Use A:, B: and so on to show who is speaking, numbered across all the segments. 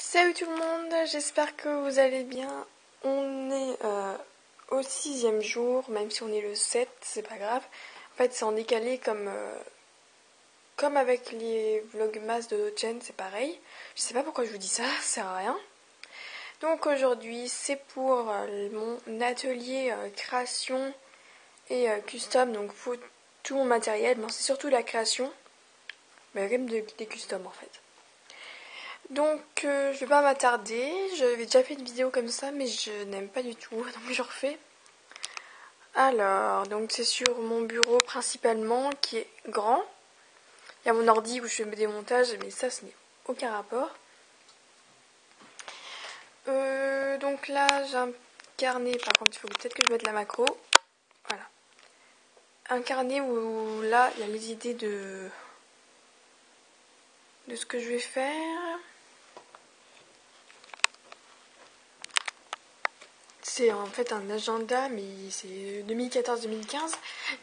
A: Salut tout le monde, j'espère que vous allez bien. On est au 6e jour, même si on est le 7, c'est pas grave. En fait, c'est en décalé comme avec les vlogmas de notre chaîne, c'est pareil. Je sais pas pourquoi je vous dis ça, ça sert à rien. Donc aujourd'hui, c'est pour mon atelier création et custom, donc faut tout mon matériel. Bon, c'est surtout la création, mais quand même des customs en fait. Donc je vais pas m'attarder, j'avais déjà fait une vidéo comme ça mais je n'aime pas du tout, donc je refais. Alors, donc c'est sur mon bureau principalement qui est grand. Il y a mon ordi où je fais des montages mais ça ce n'est aucun rapport. Donc là j'ai un carnet, par contre il faut peut-être que je mette la macro. Voilà. Un carnet où là il y a les idées de ce que je vais faire. C'est en fait un agenda, mais c'est 2014-2015.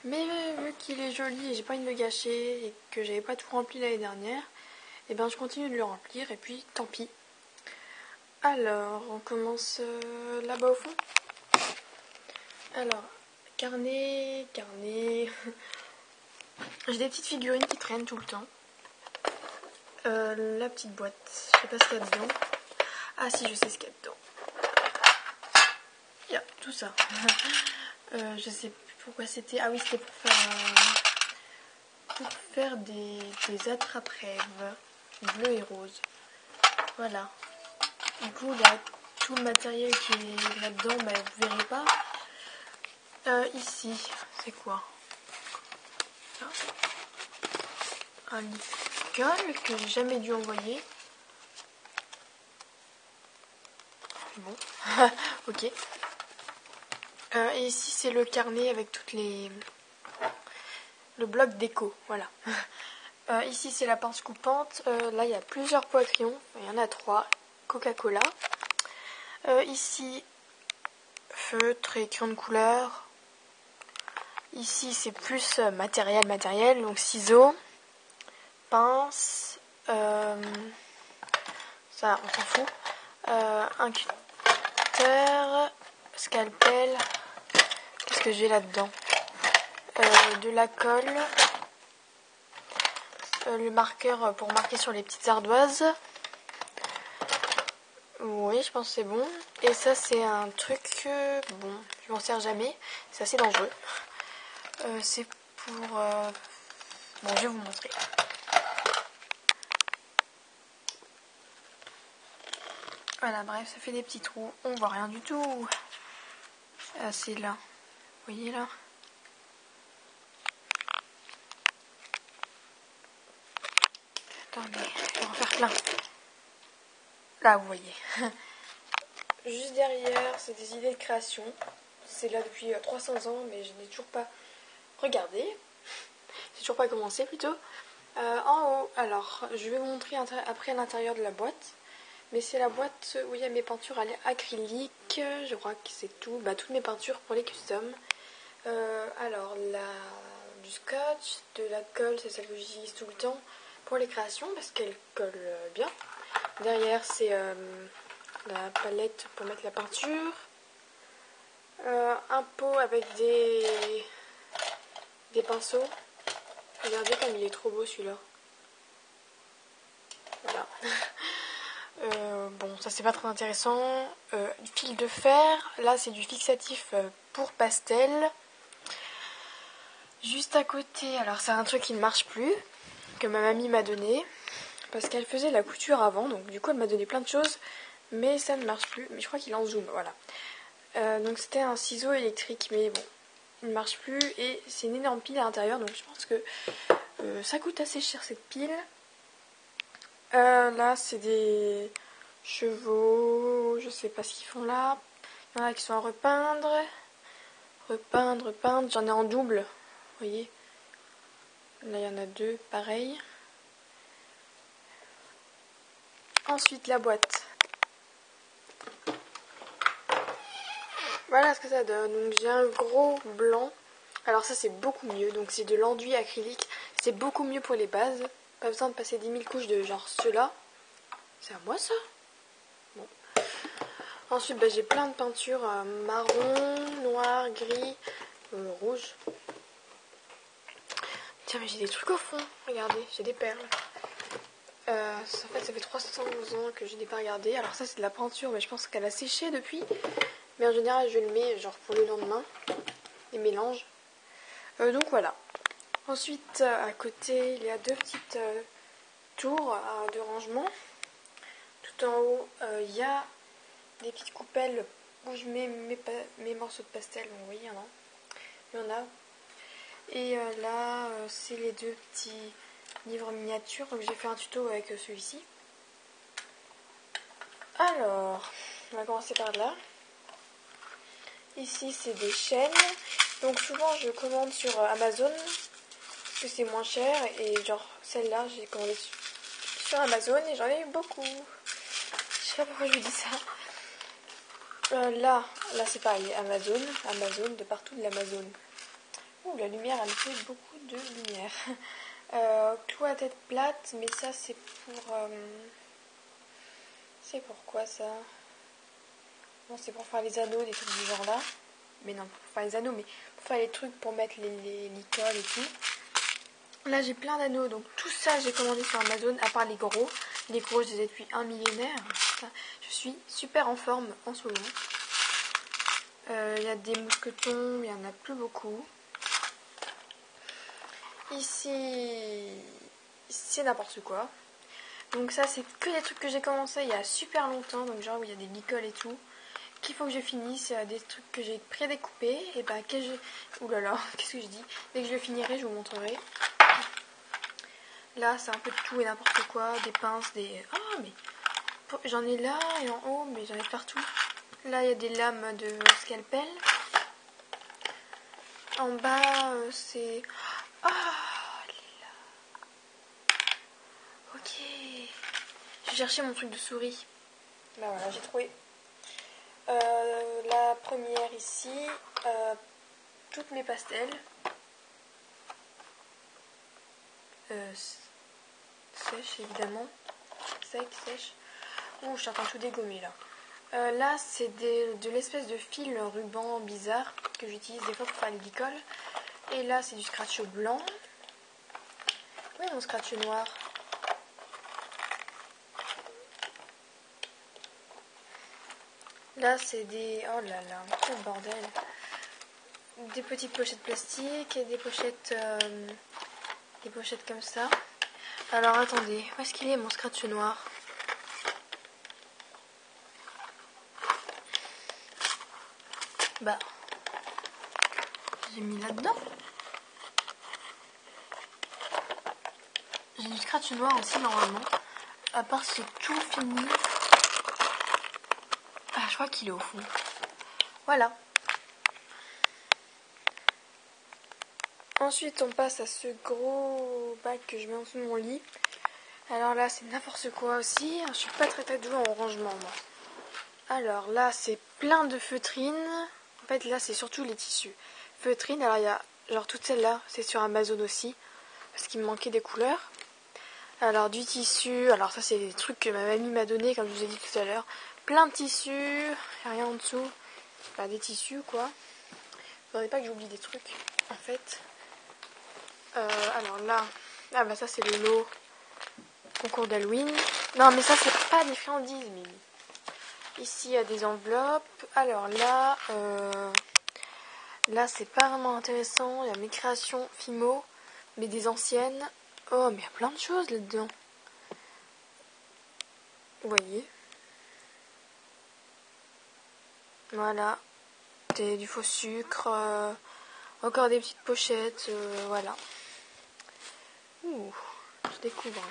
A: Mais vu qu'il est joli et j'ai pas envie de le gâcher et que j'avais pas tout rempli l'année dernière, et ben je continue de le remplir et puis tant pis. Alors, on commence là-bas au fond. Alors, carnet. J'ai des petites figurines qui traînent tout le temps. La petite boîte, je sais pas ce qu'il y a dedans. Ah si, je sais ce qu'il y a dedans. Il y a tout ça. Je sais plus pourquoi c'était. Ah oui, c'était pour faire des attrape-rêves bleu et rose. Voilà. Du coup, là, tout le matériel qui est là-dedans, bah, vous verrez pas. Ici, c'est quoi? Un licol que j'ai jamais dû envoyer. Bon, ok. Et ici, c'est le carnet avec toutes les... le bloc déco, voilà. Ici, c'est la pince coupante. Là, il y a plusieurs pots à crayon. Il y en a 3. Coca-Cola. Ici, feutre et crayon de couleur. Ici, c'est plus matériel. Donc, ciseaux, pince. Ça, on s'en fout. Un cutter, scalpel. Qu'est-ce que j'ai là-dedans? De la colle. Le marqueur pour marquer sur les petites ardoises. Oui, je pense que c'est bon. Et ça, c'est un truc... bon, je m'en sers jamais. C'est assez dangereux. C'est pour... bon, je vais vous montrer. Voilà, bref, ça fait des petits trous. On voit rien du tout. Ah, c'est là. Vous voyez là? Attendez, je vais en faire plein. Là, vous voyez. Juste derrière, c'est des idées de création. C'est là depuis 300 ans, mais je n'ai toujours pas regardé. J'ai toujours pas commencé plutôt. En haut, alors, je vais vous montrer après à l'intérieur de la boîte. Mais c'est la boîte où il y a mes peintures acryliques. Je crois que c'est tout. Bah, toutes mes peintures pour les customs. Alors, du scotch, de la colle, c'est celle que j'utilise tout le temps pour les créations parce qu'elle colle bien. Derrière, c'est la palette pour mettre la peinture. Un pot avec des pinceaux. Regardez comme il est trop beau celui-là. Voilà. Bon, ça c'est pas très intéressant. Du fil de fer. Là, c'est du fixatif pour pastel. Juste à côté, alors c'est un truc qui ne marche plus, que ma mamie m'a donné. Parce qu'elle faisait la couture avant, donc du coup elle m'a donné plein de choses. Mais ça ne marche plus. Mais je crois qu'il est en zoom, voilà. Donc c'était un ciseau électrique, mais bon, il ne marche plus. Et c'est une énorme pile à l'intérieur, donc je pense que ça coûte assez cher cette pile. Là c'est des chevaux, je sais pas ce qu'ils font là. Il y en a qui sont à repeindre. Repeindre. J'en ai en double, vous voyez. Là il y en a 2, pareil. Ensuite la boîte. Voilà ce que ça donne. Donc j'ai un gros blanc. Alors ça c'est beaucoup mieux. Donc c'est de l'enduit acrylique. C'est beaucoup mieux pour les bases. Pas besoin de passer 10 000 couches de genre ceux-là. C'est à moi ça? Ensuite, j'ai plein de peintures marron, noir, gris, rouge. Tiens, mais j'ai des trucs au fond. Regardez, j'ai des perles. En fait, ça fait 300 ans que je n'ai pas regardé. Alors ça, c'est de la peinture, mais je pense qu'elle a séché depuis. Mais en général, je le mets genre pour le lendemain. Les mélanges. Donc voilà. Ensuite, à côté, il y a deux petites tours de rangement. Tout en haut, il y a des petites coupelles où je mets mes morceaux de pastel. Donc, vous voyez, il y en a. Et là, c'est les deux petits livres miniatures. Donc j'ai fait un tuto avec celui-ci. Alors, on va commencer par là. Ici, c'est des chaînes. Donc souvent, je commande sur Amazon. Parce que c'est moins cher. Et genre, celle-là, j'ai commandé sur Amazon. Et j'en ai eu beaucoup. Je sais pas pourquoi je vous dis ça. Là c'est pareil. Amazon, de partout de l'Amazon. Ouh, la lumière, elle fait beaucoup de lumière. Clou à tête plate, mais ça c'est pour... c'est pourquoi ça? Non, c'est pour faire les anneaux, des trucs du genre là. Mais non, pour faire les anneaux, mais pour faire les trucs pour mettre les licoles et tout. Là j'ai plein d'anneaux, donc tout ça j'ai commandé sur Amazon, à part les gros. Les gros, je les ai depuis un millénaire. Je suis super en forme en ce moment. Il y a des mousquetons, mais il n'y en a plus beaucoup. Ici, c'est n'importe quoi. Donc ça, c'est que des trucs que j'ai commencé il y a super longtemps. Donc genre où il y a des licoles et tout. Qu'il faut que je finisse. Des trucs que j'ai prédécoupés. Et bah, oulala, qu'est-ce que je dis? Dès que je le finirai, je vous montrerai. Là, c'est un peu de tout et n'importe quoi. Des pinces, des... Ah, mais... J'en ai là et en haut, mais j'en ai partout. Là, il y a des lames de scalpel. En bas, c'est... Ah, elle est là. Ok. Je cherchais mon truc de souris. Bah voilà, j'ai trouvé. La première ici, toutes mes pastels. Sèche évidemment. Sèche. Ouh, je suis en train de tout dégommer là. Là, c'est de l'espèce de fil ruban bizarre que j'utilise des fois pour faire les licoles. Et là, c'est du scratch blanc. Oui, mon scratch noir. Là, c'est des... Oh là là, quel bordel. Des petites pochettes plastiques et des pochettes comme ça. Alors, attendez. Où est-ce qu'il est, mon scratch noir? Bah, j'ai mis là-dedans. J'ai du scratch noir aussi, normalement. À part c'est tout fini. Ah, je crois qu'il est au fond. Voilà. Ensuite, on passe à ce gros bac que je mets en dessous de mon lit. Alors là, c'est n'importe quoi aussi. Je suis pas très douée en rangement, moi. Alors là, c'est plein de feutrines. En fait, là, c'est surtout les tissus. Feutrines, alors il y a genre toutes celles-là, c'est sur Amazon aussi. Parce qu'il me manquait des couleurs. Alors du tissu, alors ça c'est des trucs que ma mamie m'a donné, comme je vous ai dit tout à l'heure. Plein de tissus, rien en dessous. Bah, des tissus quoi. Faudrait pas que j'oublie des trucs en fait. Alors là, ah bah ça c'est le lot concours d'Halloween. Non mais ça c'est pas des friandises mais ici il y a des enveloppes. Alors là, là c'est pas vraiment intéressant. Il y a mes créations Fimo, mais des anciennes. Oh mais il y a plein de choses là-dedans. Vous voyez. Voilà. Du faux sucre. Encore des petites pochettes. Voilà. Ouh, je découvre.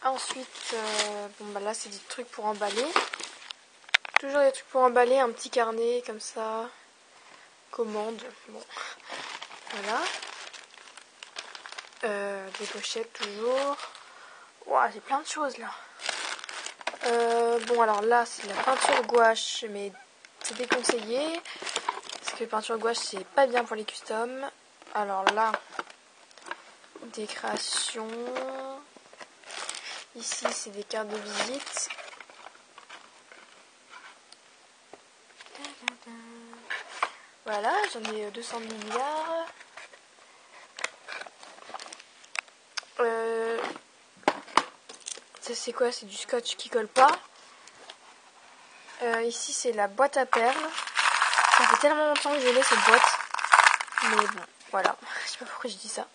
A: Ensuite, bon bah là c'est des trucs pour emballer. Toujours des trucs pour emballer, un petit carnet comme ça. Commande. Bon, voilà. Des pochettes toujours. Ouah, j'ai plein de choses là. Bon alors là c'est de la peinture gouache, mais c'est déconseillé. Parce que peinture gouache c'est pas bien pour les customs. Alors là, des créations. Ici c'est des cartes de visite. Voilà, j'en ai 200 milliards. Ça c'est quoi? C'est du scotch qui colle pas. Ici c'est la boîte à perles. Ça fait tellement longtemps que je l'ai cette boîte. Mais bon, voilà. Je sais pas pourquoi je dis ça.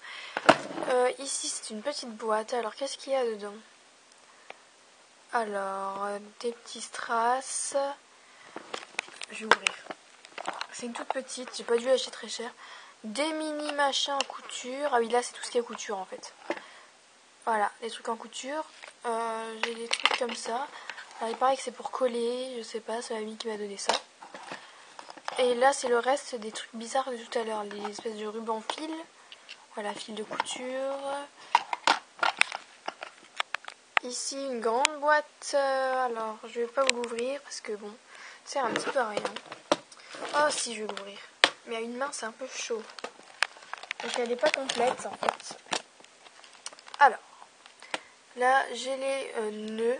A: Ici c'est une petite boîte. Alors qu'est-ce qu'il y a dedans? Alors, des petits strass. Je vais ouvrir. C'est une toute petite, j'ai pas dû l'acheter très cher. Des mini machins en couture. Ah oui, là c'est tout ce qui est couture en fait. Voilà, les trucs en couture. J'ai des trucs comme ça. Alors il paraît que c'est pour coller, je sais pas, c'est mamie qui m'a donné ça. Et là c'est le reste des trucs bizarres de tout à l'heure, les espèces de rubans fil. Voilà, fil de couture. Ici une grande boîte. Alors je vais pas vous l'ouvrir parce que bon, ça sert un petit peu à rien. Oh si, je vais l'ouvrir. Mais à une main c'est un peu chaud. Donc elle n'est pas complète en fait. Alors, là j'ai les nœuds.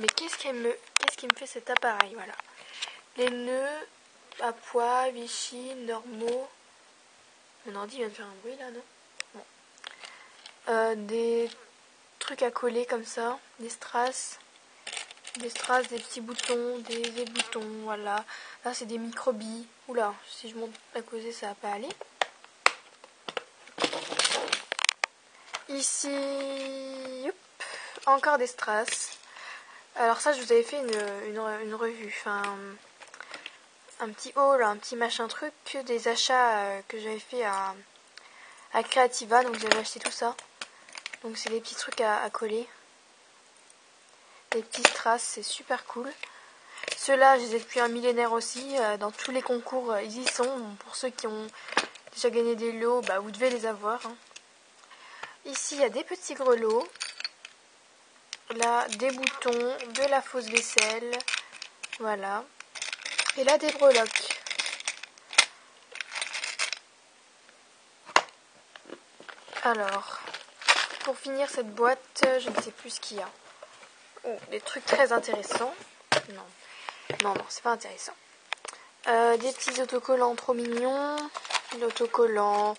A: Mais qu'est-ce qui me fait cet appareil? Voilà. Les nœuds à poids, Vichy, normaux. Mon ordi vient de faire un bruit là, non? Bon. Des trucs à coller comme ça. Des strass. Des strass, des petits boutons, des boutons, voilà. Là c'est des microbilles. Oula, si je monte à causer ça va pas aller. Ici, hop, encore des strass. Alors ça je vous avais fait une revue, enfin un petit haul, un petit machin truc, des achats que j'avais fait à Creativa, donc j'avais acheté tout ça. Donc c'est des petits trucs à coller. Des petits strass, c'est super cool. Ceux-là, je les ai depuis un millénaire aussi. Dans tous les concours, ils y sont. Bon, pour ceux qui ont déjà gagné des lots, bah, vous devez les avoir. Hein. Ici, il y a des petits grelots. Là, des boutons, de la fausse vaisselle. Voilà. Et là, des breloques. Alors, pour finir cette boîte, je ne sais plus ce qu'il y a. Oh, des trucs très intéressants. Non, c'est pas intéressant. Des petits autocollants trop mignons. Autocollants.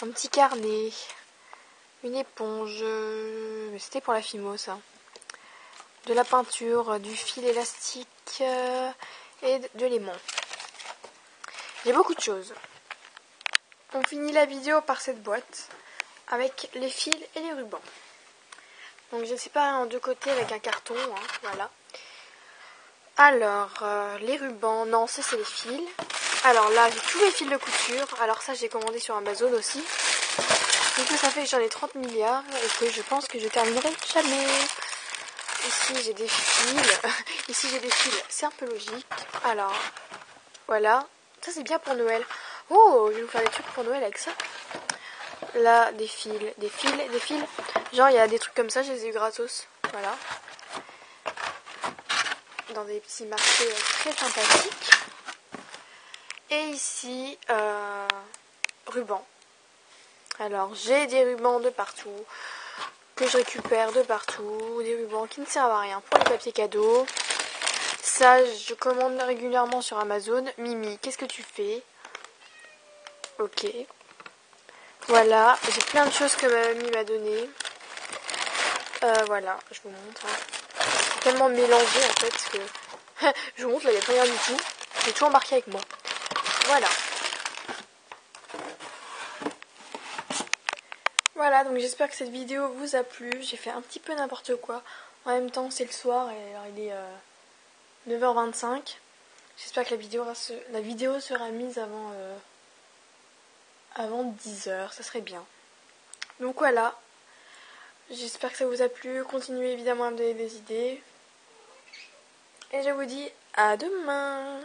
A: Un petit carnet. Une éponge. Mais c'était pour la Fimo, ça. De la peinture, du fil élastique et de l'aimant. J'ai beaucoup de choses. On finit la vidéo par cette boîte avec les fils et les rubans. Donc je sépare en deux côtés avec un carton, hein, voilà. Alors, les rubans, non, ça c'est les fils. Alors là, j'ai tous les fils de couture. Alors ça, j'ai commandé sur Amazon aussi. Du coup, ça fait que j'en ai 30 milliards et que je pense que je terminerai jamais. Ici, j'ai des fils. Ici, j'ai des fils, c'est un peu logique. Alors, voilà. Ça, c'est bien pour Noël. Oh, je vais vous faire des trucs pour Noël avec ça. Là, des fils. Genre, il y a des trucs comme ça, je les ai eu gratos. Voilà. Dans des petits marchés très sympathiques. Et ici, ruban. Alors, j'ai des rubans de partout. Que je récupère de partout. Des rubans qui ne servent à rien pour les papiers cadeaux. Ça, je commande régulièrement sur Amazon. Mimi, qu'est-ce que tu fais? Ok. Voilà, j'ai plein de choses que ma mamie m'a donné. Voilà, je vous montre. Hein. C'est tellement mélangé en fait que je vous montre, là il n'y a pas rien du tout. J'ai tout embarqué avec moi. Voilà. Voilà, donc j'espère que cette vidéo vous a plu. J'ai fait un petit peu n'importe quoi. En même temps, c'est le soir et alors il est 9h25. J'espère que la vidéo sera mise avant 10h, ça serait bien. Donc voilà. J'espère que ça vous a plu. Continuez évidemment à me donner des idées. Et je vous dis à demain.